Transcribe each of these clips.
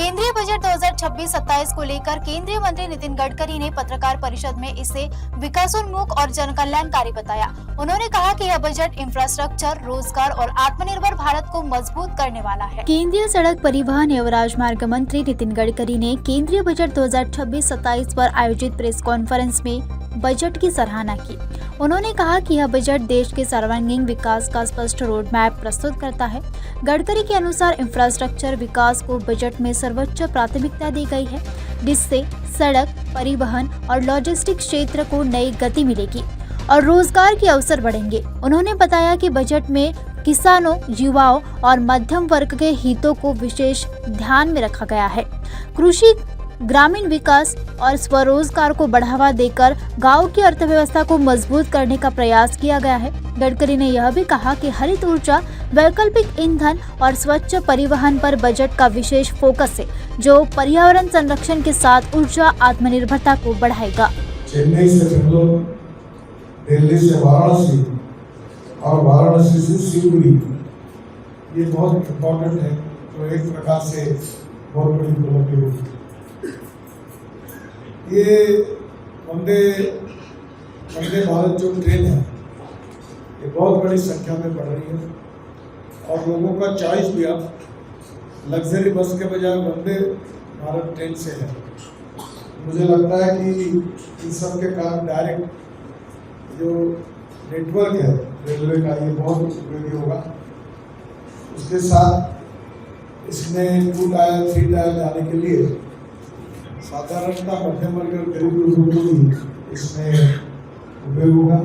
केंद्रीय बजट 2026-27 को लेकर केंद्रीय मंत्री नितिन गडकरी ने पत्रकार परिषद में इसे विकासोन्मुख और जनकल्याणकारी बताया। उन्होंने कहा कि यह बजट इंफ्रास्ट्रक्चर, रोजगार और आत्मनिर्भर भारत को मजबूत करने वाला है। केंद्रीय सड़क परिवहन एवं राजमार्ग मंत्री नितिन गडकरी ने केंद्रीय बजट 2026-27 पर आयोजित प्रेस कॉन्फ्रेंस में बजट की सराहना की। उन्होंने कहा कि यह बजट देश के सर्वांगीण विकास का स्पष्ट रोड मैप प्रस्तुत करता है। गडकरी के अनुसार इंफ्रास्ट्रक्चर विकास को बजट में सर्वोच्च प्राथमिकता दी गई है, जिससे सड़क, परिवहन और लॉजिस्टिक क्षेत्र को नई गति मिलेगी और रोजगार के अवसर बढ़ेंगे। उन्होंने बताया कि बजट में किसानों, युवाओं और मध्यम वर्ग के हितों को विशेष ध्यान में रखा गया है। कृषि, ग्रामीण विकास और स्वरोजगार को बढ़ावा देकर गांव की अर्थव्यवस्था को मजबूत करने का प्रयास किया गया है। गडकरी ने यह भी कहा कि हरित ऊर्जा, वैकल्पिक ईंधन और स्वच्छ परिवहन पर बजट का विशेष फोकस है, जो पर्यावरण संरक्षण के साथ ऊर्जा आत्मनिर्भरता को बढ़ाएगा। चेन्नई से बेंगलोर, दिल्ली से वाराणसी और वाराणसी से सिलीगुड़ी, ये बहुत इम्पोर्टेंट है। तो एक प्रकार से बहुत बड़ी उपलब्धि होगी। ये वंदे भारत जो ट्रेन है, ये बहुत बड़ी संख्या में बढ़ रही है और लोगों का चॉइस भी अब लग्जरी बस के बजाय वंदे भारत ट्रेन से है। मुझे लगता है कि इन सब के कारण डायरेक्ट जो नेटवर्क है रेलवे का, ये बहुत उपयोगी होगा। उसके साथ इसमें 2 टायर 3 टायर जाने के लिए साधारणतः मध्यम वर्ग और गरीब लोगों को भी इसमें उपयोग होगा।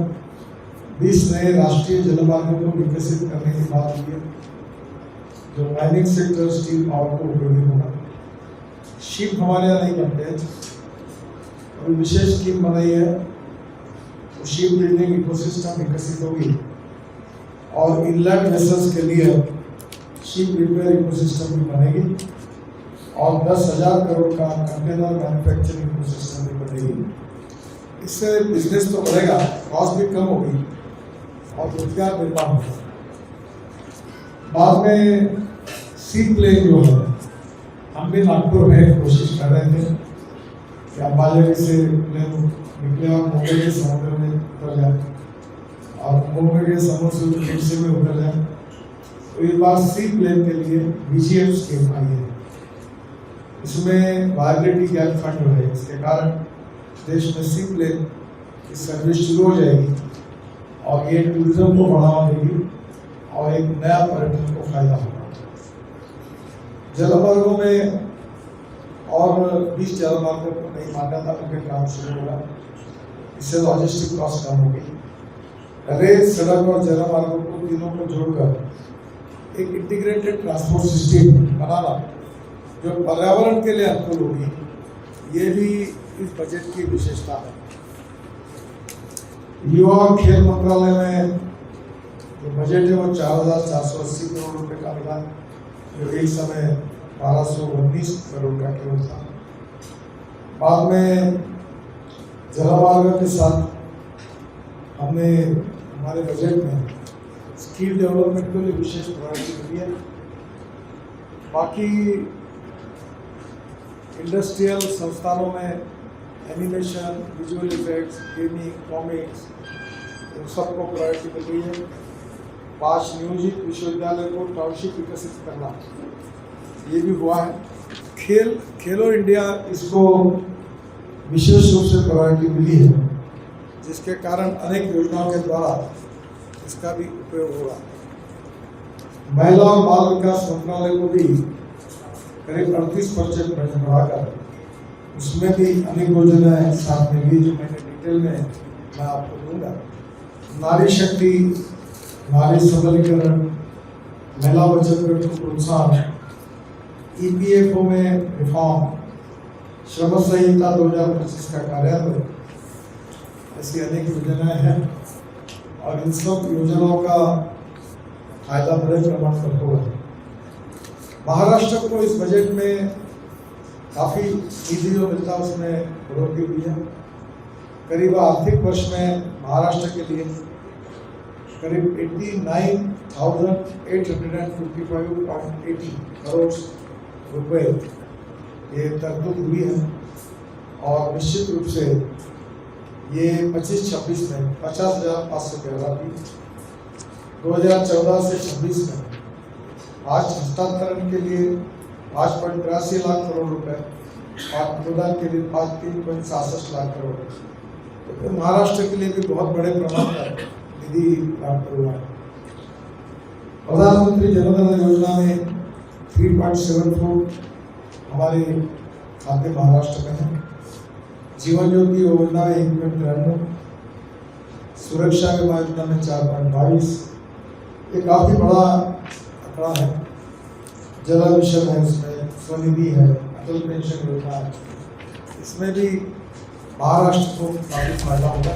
20 नए राष्ट्रीय जलमार्गों को विकसित करने की बात की है, जो माइनिंग सेक्टर, स्टील, पावर को उपयोगी होगा। शिप हमारे यहाँ नहीं बनते हैं, अभी विशेष स्कीम बनाई है, तो शिप बिल्डिंग इकोसिस्टम विकसित होगी और इनलैंड वेसल्स के लिए शिप रिपेयर इकोसिस्टम भी बनेगी और 10,000 करोड़ का कंटेनर मैन्युफैक्चरिंग इकोसिस्टम भी बनेगी। इससे बिजनेस तो बढ़ेगा, कॉस्ट भी कम होगी और रोजगार निर्माण होगा। बाद में सी प्लेन जो है, हम भी नागपुर में कोशिश कर रहे थे कि अंबाला से प्लेन निकले और मुंबई के समुद्र में उतर जाए और मुंबई के समुद्र से में उतर जाए। तो इस बार सी प्लेन के लिए BGF स्कीम आई है। इसमें वायबिलिटी गैप फंड है, इसके कारण देश में सी प्लेन की सर्विस शुरू हो जाएगी और ये टूरिज्म को बढ़ावा देगी और एक नया पर्यटन को फायदा होगा। जलमार्गों में और 20 जलमार्गों को नई मान्यता मिलकर काम शुरू होगा। इससे लॉजिस्टिक कॉस्ट कम होगी। रेल, सड़क और जलमार्गों को तीनों को जोड़कर एक इंटीग्रेटेड ट्रांसपोर्ट सिस्टम बनाना जो पर्यावरण के लिए अनुकूल होगी, ये भी इस बजट की विशेषता है। युवा और खेल मंत्रालय में जो बजट है वो 4,480 करोड़ रुपए का मिला, जो एक समय 1,219 करोड़ का केवल था। बाद में जलमार्ग के साथ हमने हमारे बजट में स्किल डेवलपमेंट को भी विशेष प्रायोरिटी दी है। बाकी इंडस्ट्रियल संस्थानों में animation, visual effects, gaming, comics, इन सबको प्रायोरिटी मिल रही है। 5 नियोजित विश्वविद्यालय को टाउनशिप विकसित करना, ये भी हुआ है। खेलो इंडिया, इसको विशेष रूप से प्रायोरिटी मिली है, जिसके कारण अनेक योजनाओं के द्वारा इसका भी उपयोग होगा। महिला और बाल विकास मंत्रालय को भी करीब 38% बजट बढ़ाकर उसमें भी अनेक योजनाएं साथ में ली, जो मैंने डिटेल में मैं आपको दूंगा। नारी शक्ति, नारी सबलीकरण, महिला बचत गट को प्रोत्साहन, EPFO में रिफॉर्म, श्रम संहिता 2025 का कार्यान्वयन, ऐसी अनेक योजनाएं हैं और इन सब योजनाओं का फायदा बड़े प्रमाण पर होगा। महाराष्ट्र को इस बजट में काफ़ी निधि जो मिलता है उसमें बढ़ोतरी हुई है। करीब आर्थिक वर्ष में महाराष्ट्र के लिए करीब 89,855.80 करोड़ रुपए ये तरतूब हुई है और निश्चित रूप से ये 25-26 में 50,511 थी। 2014 से 26 में आज हस्तांतरण के लिए 5.83 लाख करोड़ रुपए और अनुदान के लिए 3.66 लाख करोड़, तो महाराष्ट्र के लिए भी बहुत बड़े प्रमाण पर निधि प्राप्त हुआ है। प्रधानमंत्री जनधन योजना में 3.74 हमारे खाते महाराष्ट्र में है। जीवन ज्योति योजना में 1.93, सुरक्षा बीमा योजना में 4.22, ये काफी बड़ा आंकड़ा है। जल मिशन है, इसमें स्वनिधि है, अटल पेंशन योजना है, इसमें भी महाराष्ट्र को काफी फायदा होगा।